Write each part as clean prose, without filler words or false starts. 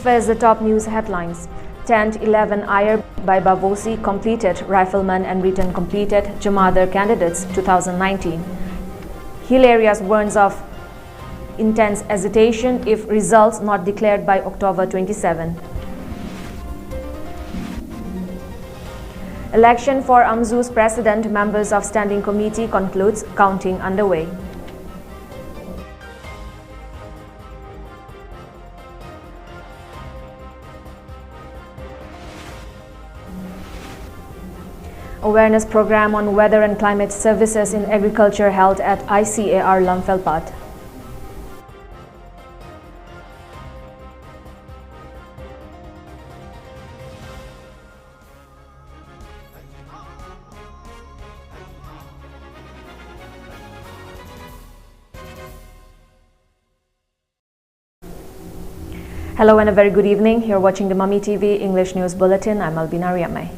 First, the top news headlines. 10th 11 IR by Bavosi completed, Rifleman and written completed, Jamadar candidates 2019. Hill areas warns of intense hesitation if results not declared by October 27. Election for AMJU's president, members of standing committee concludes, counting underway. Awareness program on weather and climate services in agriculture held at ICAR Lamfelpat. Hello and a very good evening. You're watching the Mami TV English News Bulletin. I'm ALBINA RIAMEI.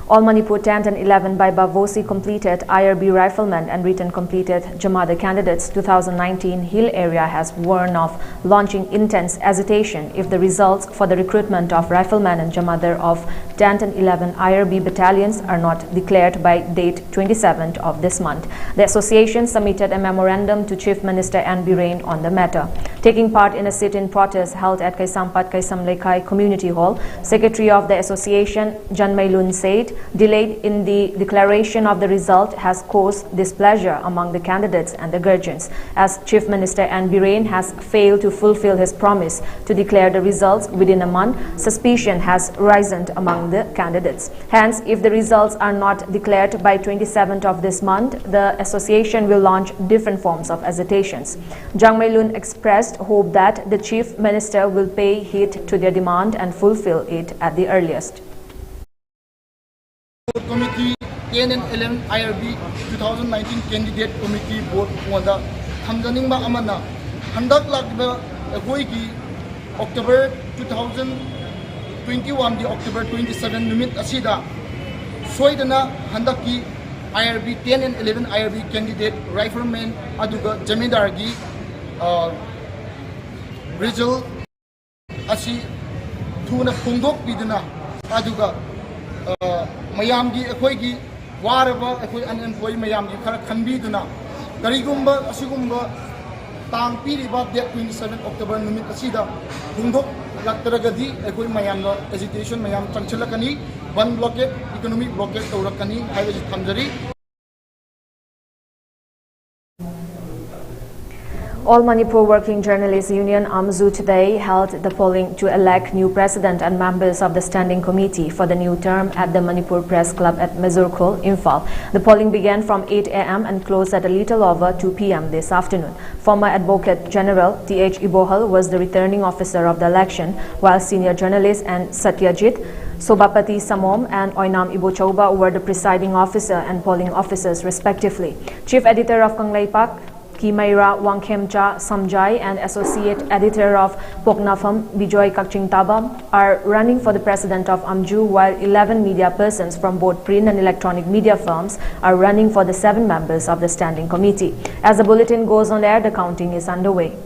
All Manipur 10th and 11 by Bavosi completed, IRB Rifleman and written completed, Jamadar candidates 2019 Hill area has warned of launching intense hesitation if the results for the recruitment of Rifleman and Jamadar of 10th and 11 IRB battalions are not declared by date 27th of this month. The association submitted a memorandum to Chief Minister N. Birain on the matter. Taking part in a sit-in protest held at Kaisampat Kaisamlekai Community Hall, Secretary of the association, Janmei Lun, said delayed in the declaration of the result has caused displeasure among the candidates and the guardians, as Chief Minister N. Birain has failed to fulfill his promise to declare the results within a month. Suspicion has risen among the candidates. Hence, if the results are not declared by 27th of this month, the association will launch different forms of agitations. Janmei Lun expressed hope that the Chief Minister will pay heed to their demand and fulfill it at the earliest. Committee 10 and 11 IRB 2019 Candidate Committee Board Wanda Hamzaninba Amana Handak Lakba Goiki October 2021 the October 27 Numit Asida Soidana Handaki IRB 10 and 11 IRB Candidate Rifleman Aduga Jamidargi result Asi Tuna Pungok Bidana Aduga Mayamgi Equigi, Waraba, unemployed Mayamgi, Karakanbiduna, Garigumba, Asugumba, Tang Piriba, date 27 October, Numit Asida, Hungok, Lataragadi, Equi Mayanga, hesitation, Mayam Chanchalakani, one blockade, economic blockade, Taurakani, Highway Sunderi. All Manipur Working Journalists Union AMJU today held the polling to elect new president and members of the standing committee for the new term at the Manipur Press Club at Mezurkul, Imphal. The polling began from 8 a.m. and closed at a little over 2 p.m. this afternoon. Former Advocate General T.H. Ibohal was the returning officer of the election, while senior journalist and Satyajit Sobapati Samom and Oinam Ibochauba were the presiding officer and polling officers respectively. Chief Editor of Kanglaipak Bjp Wangkhei Samjai and Associate Editor of Poknafam Bjp Kaching Tabam are running for the President of AMJU, while 11 media persons from both print and electronic media firms are running for the 7 members of the Standing Committee. As the bulletin goes on air, the counting is underway.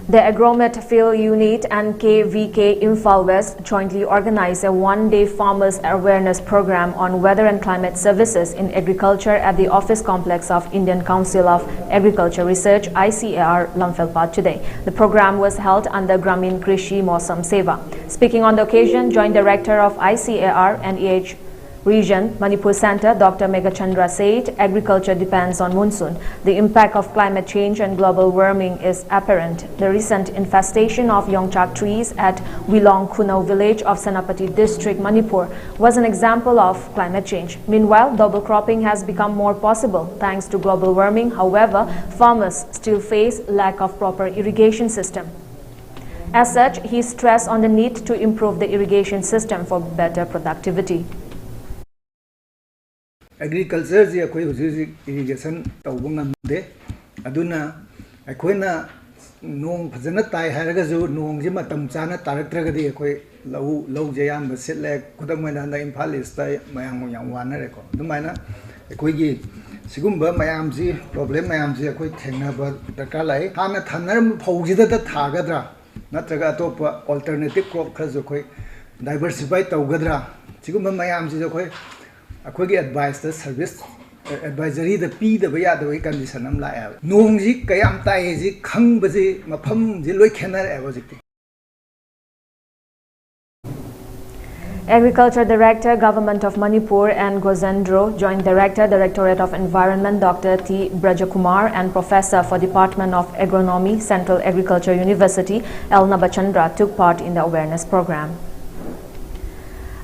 The Agromet Field Unit and KVK Imphal West jointly organized a one-day farmers awareness program on weather and climate services in agriculture at the office complex of Indian Council of Agriculture Research ICAR Lamfelpat today. The program was held under Gramin Krishi Mausam Seva. Speaking on the occasion, Joint Director of ICAR and EH Region, Manipur Center, Dr. Megachandra said agriculture depends on monsoon. The impact of climate change and global warming is apparent. The recent infestation of yongchak trees at Wilong Kunau village of Senapati district, Manipur, was an example of climate change. Meanwhile, double cropping has become more possible thanks to global warming. However, farmers still face lack of proper irrigation system. As such, he stressed on the need to improve the irrigation system for better productivity. Agriculture is a irrigation de Aduna Aquina Nong Pazana Tai Haragazu, Nong Jima Tamchana, Taratragadi, Low Jayam, the Sit like Kudamana in Palace, Mayang Yang Wana, the Mana, a Quigi, सिगुम्बा मयामजी problem मयामजी अखोई थेंगनाबा दरकार लाइ हाना थानरम फौजिदा ता थागद्रा नत्रगा अतोप alternative crop खरजो खोई diversify तौगद्रा सिगुम्बा मयामजी जो खोई अखोई एडवाइस द सर्विस एडवाइजरी द पी द बया द कंडीशन हम लाया नोंग जी कयाम ताए जी खंग बजे मफम जी लोई खेनर एबो जिति Agriculture Director, Government of Manipur and Gozendro, Joint Director, Directorate of Environment, Dr. T. Brajakumar, and Professor for Department of Agronomy, Central Agriculture University, L. Nabachandra, took part in the awareness program.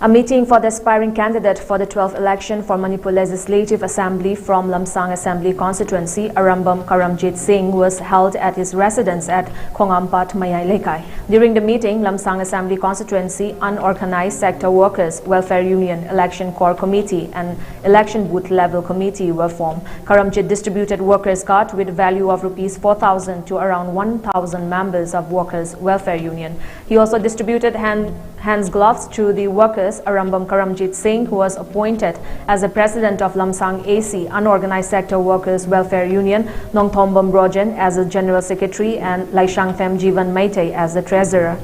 A meeting for the aspiring candidate for the 12th election for Manipur Legislative Assembly from Lamsang Assembly Constituency, Arambam Karamjit Singh, was held at his residence at Khongampat, Mayai Lekai. During the meeting, Lamsang Assembly Constituency Unorganized Sector Workers Welfare Union Election Core Committee and Election Booth Level Committee were formed. Karamjit distributed workers' card with value of Rs 4,000 to around 1,000 members of Workers Welfare Union. He also distributed hands gloves to the workers. Arambam Karamjit Singh, who was appointed as the president of Lamsang AC Unorganized Sector Workers Welfare Union, Nongthombam Brojan as the general secretary, and Laishangtham Jivan Maitei as the treasurer.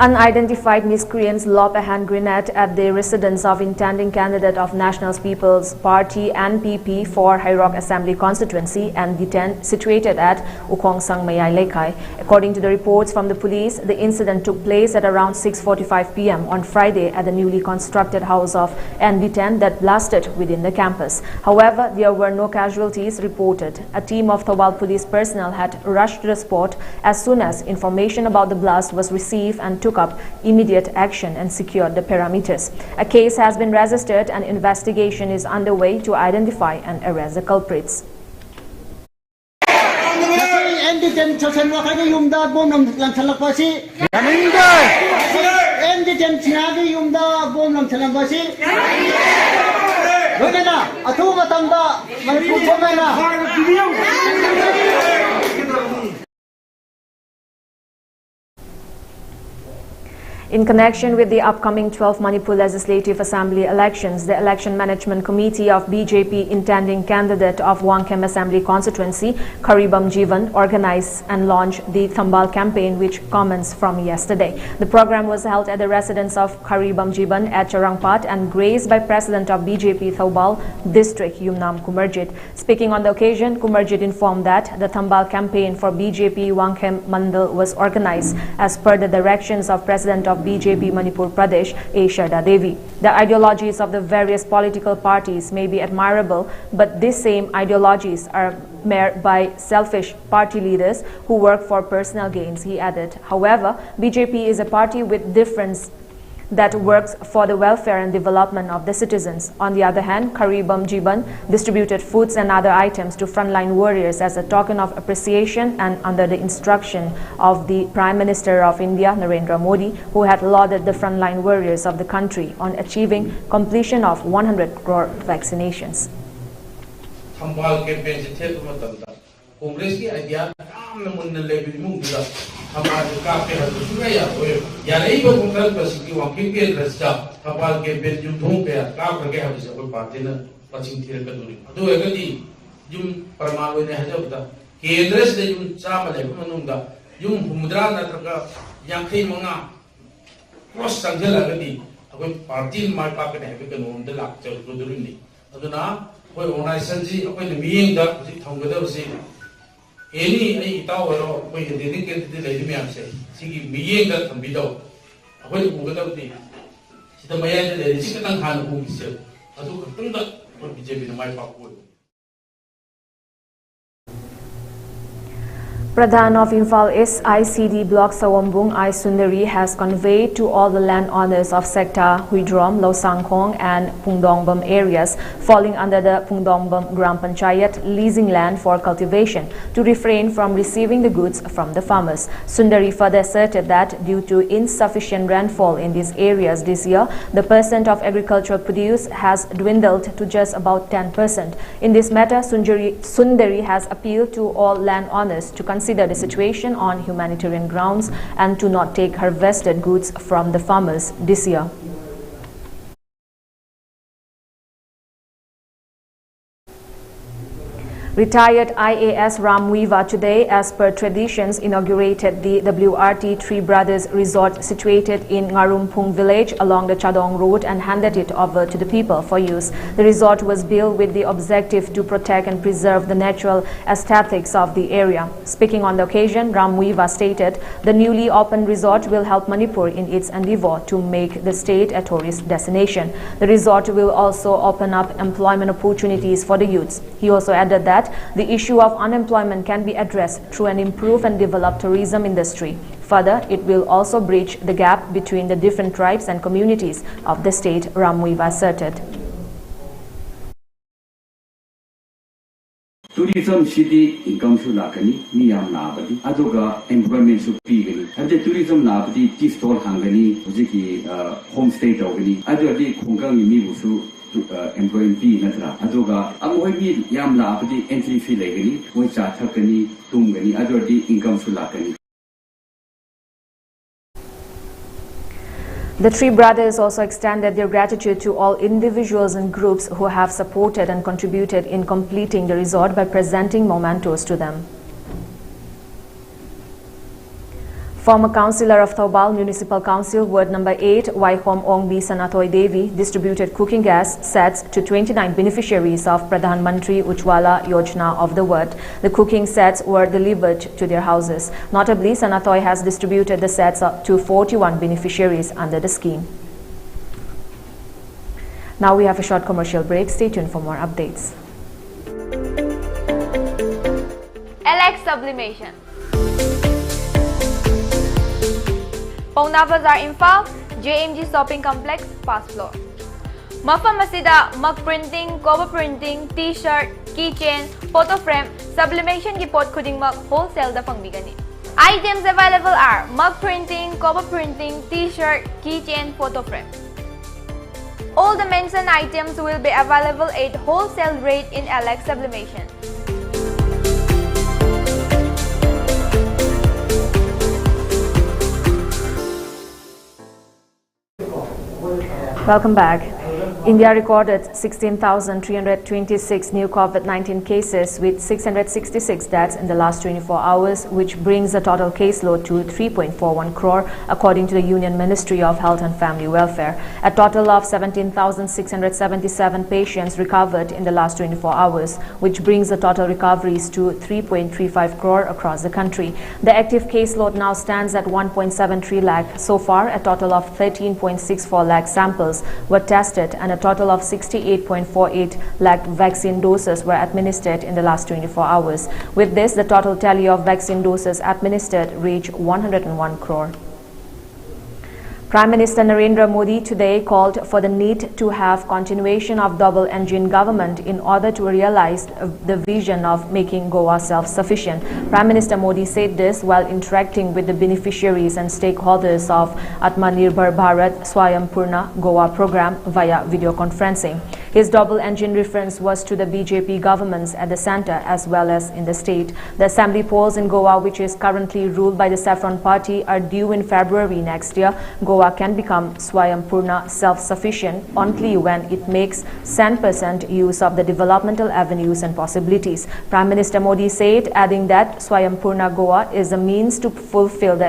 Unidentified miscreants lobbed a hand grenade at the residence of intending candidate of National People's Party (NPP) for High Rock Assembly constituency and detained situated at Ukhongsang Mayai Lekai. According to the reports from the police, the incident took place at around 6:45 p.m. on Friday at the newly constructed house of ND10 that blasted within the campus. However, there were no casualties reported. A team of Thobal police personnel had rushed to the spot as soon as information about the blast was received and took up immediate action and secured the parameters. A case has been registered and investigation is underway to identify and arrest the culprits. In connection with the upcoming 12th Manipur Legislative Assembly elections, the Election Management Committee of BJP intending candidate of Wangkhei Assembly constituency, Karibam Jivan, organized and launched the Thambal campaign, which commenced from yesterday. The program was held at the residence of Karibam Jivan at Charangpat and graced by President of BJP Thobal District, Yumnam Kumarjit. Speaking on the occasion, Kumarjit informed that the Thambal campaign for BJP Wangkhei Mandal was organized as per the directions of President of BJP Manipur Pradesh, A. Sharda Devi. The ideologies of the various political parties may be admirable, but these same ideologies are marred by selfish party leaders who work for personal gains, he added. However, BJP is a party with difference that works for the welfare and development of the citizens. On the other hand, Karibam Jiban distributed foods and other items to frontline warriors as a token of appreciation and under the instruction of the Prime Minister of India, Narendra Modi, who had lauded the frontline warriors of the country on achieving completion of 100 crore vaccinations. Congress ki idea काम न मुन्ने level में उधर हमारे काफी हद तक सुना या तो यार एक बार मुकरर बस कि वहाँ के रस्ता हमारे के बेंच जुम धों पे काम करके हम इसे कोई पार्टी न पश्चिम तीर का दूरी तो एक दी जुम परमाणु ने हज़ार बता केंद्र से जुम चाम ले मनुंगा जुम मुद्रा न तक yang khay mga cross संजल अगदी कोई पार्टी मार पाके नहीं भी कानून दे लाग चल तो दूरी नहीं अदुना कोई ऑर्गेनाइजेशन जी कोई मीटिंग दा थंगदा उसे एनी आई इतावरो कोई डेडिकेटेड लेडी में आपसे सिगी मीटिंग दा थंबिदो कोई उगदबदी सिदा मया दे लेडी सिकतंग खान उगिसे अदु खतंग दा कोई बीजेपी न माय पाको Pradhan of Imphal East ICD Block Sawambung I Sunderi has conveyed to all the landowners of sector Huidrom, Losangkhong and Pungdongbam areas falling under the Pungdongbam Gram Panchayat leasing land for cultivation to refrain from receiving the goods from the farmers. Sunderi further asserted that due to insufficient rainfall in these areas this year, the percent of agricultural produce has dwindled to just about 10%. In this matter, Sunderi has appealed to all landowners to consider the situation on humanitarian grounds and to not take harvested goods from the farmers this year. Retired IAS Ram Weaver today, as per traditions, inaugurated the WRT Three Brothers Resort situated in Ngarumpung village along the Chadong Road and handed it over to the people for use. The resort was built with the objective to protect and preserve the natural aesthetics of the area. Speaking on the occasion, Ram Weaver stated the newly opened resort will help Manipur in its endeavor to make the state a tourist destination. The resort will also open up employment opportunities for the youths. He also added that the issue of unemployment can be addressed through an improved and developed tourism industry. Further, it will also bridge the gap between the different tribes and communities of the state, Ram Weaver asserted. Tourism city income su lakani miyam nabadi aduga employment su pigani ade tourism nabadi tea stall hangani hojiki homestay tawgani adadi khungkang mi busu employee natra aduga amohi yam labadi entry fee legani moi cha thakani tumgani adodi income su lakani. The three brothers also extended their gratitude to all individuals and groups who have supported and contributed in completing the resort by presenting mementos to them. Former Councillor of Thoubal Municipal Council, Ward Number 8, Waikhom Ongbi Sanathoy Devi, distributed cooking gas sets to 29 beneficiaries of Pradhan Mantri Ujjwala Yojana of the ward. The cooking sets were delivered to their houses. Notably, Sanathoy has distributed the sets to 41 beneficiaries under the scheme. Now we have a short commercial break. Stay tuned for more updates. LX Sublimation. Pauna Bazaar Imphal, JMG Shopping Complex, first floor. Mafam asida mug printing, cover printing, t-shirt, keychain, photo frame, sublimation ki pot khuding mug wholesale da pangbigani. Items available are mug printing, cover printing, t-shirt, keychain, photo frame. All the mentioned items will be available at wholesale rate in LX Sublimation. Welcome back. India recorded 16,326 new COVID-19 cases with 666 deaths in the last 24 hours, which brings the total caseload to 3.41 crore, according to the Union Ministry of Health and Family Welfare. A total of 17,677 patients recovered in the last 24 hours, which brings the total recoveries to 3.35 crore across the country. The active caseload now stands at 1.73 lakh. So far, a total of 13.64 lakh samples were tested and a total of 68.48 lakh vaccine doses were administered in the last 24 hours. With this, the total tally of vaccine doses administered reached 101 crore. Prime Minister Narendra Modi today called for the need to have continuation of double-engine government in order to realize the vision of making Goa self-sufficient. Prime Minister Modi said this while interacting with the beneficiaries and stakeholders of Atmanirbhar Bharat Swayambhurna Goa program via video conferencing. His double-engine reference was to the BJP governments at the centre as well as in the state. The assembly polls in Goa, which is currently ruled by the Saffron Party, are due in February next year. Goa can become Swayambhurna self-sufficient only when it makes 100% use of the developmental avenues and possibilities. Prime Minister Modi said, adding that Swayambhurna Goa is a means to fulfill the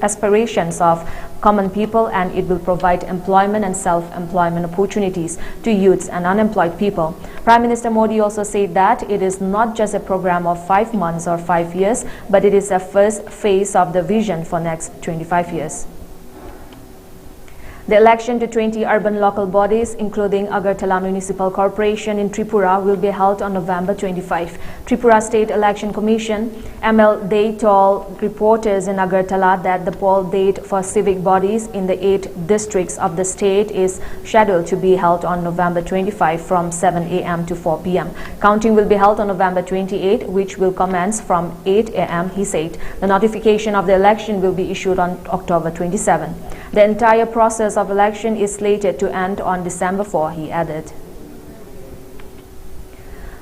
aspirations of common people, and it will provide employment and self-employment opportunities to youths and unemployed people. Prime Minister Modi also said that it is not just a program of 5 months or 5 years, but it is a first phase of the vision for next 25 years. The election to 20 urban local bodies, including Agartala Municipal Corporation in Tripura, will be held on November 25. Tripura State Election Commission ML Day told reporters in Agartala that the poll date for civic bodies in the 8 districts of the state is scheduled to be held on November 25 from 7 a.m. to 4 p.m. Counting will be held on November 28, which will commence from 8 a.m., he said. The notification of the election will be issued on October 27. The entire process of election is slated to end on December 4, he added.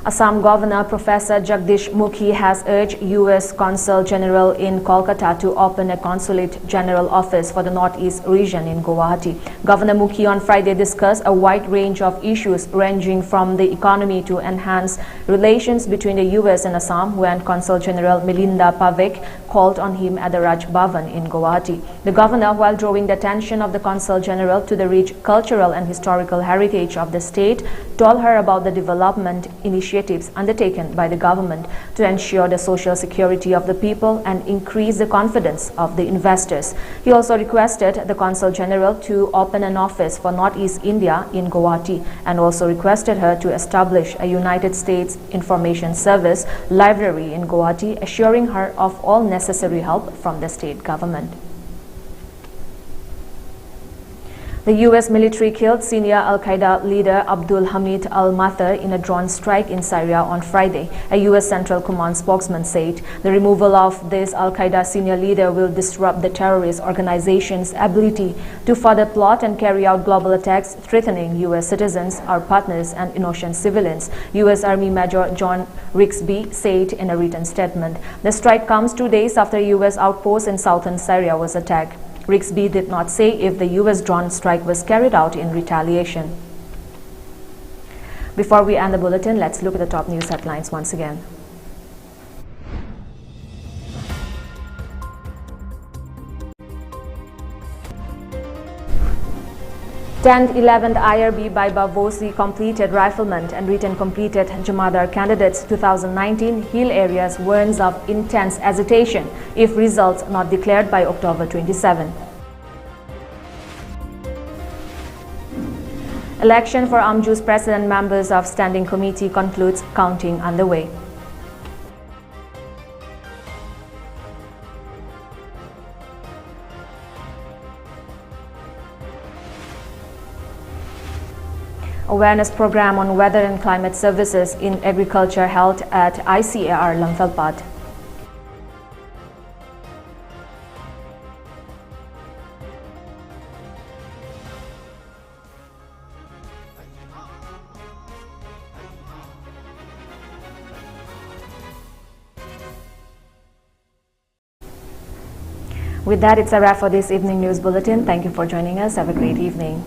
Assam Governor Professor Jagdish Mukhi has urged U.S. Consul General in Kolkata to open a Consulate General office for the Northeast region in Guwahati. Governor Mukhi on Friday discussed a wide range of issues ranging from the economy to enhance relations between the U.S. and Assam when Consul General Milinda Pavek called on him at the Raj Bhavan in Guwahati. The governor, while drawing the attention of the Consul General to the rich cultural and historical heritage of the state, told her about the development initiatives undertaken by the government to ensure the social security of the people and increase the confidence of the investors. He also requested the Consul General to open an office for Northeast India in Guwahati and also requested her to establish a United States Information Service library in Guwahati, assuring her of all necessary help from the state government. The U.S. military killed senior Al-Qaeda leader Abdul Hamid al-Mathar in a drone strike in Syria on Friday. A U.S. Central Command spokesman said the removal of this Al-Qaeda senior leader will disrupt the terrorist organization's ability to further plot and carry out global attacks threatening U.S. citizens, our partners, and innocent civilians, U.S. Army Major John Rigsby said in a written statement. The strike comes 2 days after a U.S. outpost in southern Syria was attacked. Rigsby did not say if the U.S. drone strike was carried out in retaliation. Before we end the bulletin, let's look at the top news headlines once again. 10th, 11th IRB by Bavosi completed Rifleman and written completed Jamadar candidates 2019 hill areas warns of intense agitation if results not declared by October 27. Election for AMJU's president members of standing committee concludes, counting underway. Awareness program on weather and climate services in agriculture held at ICAR Lamfelpat. With that, it's a wrap for this evening news bulletin. Thank you for joining us. Have a great evening.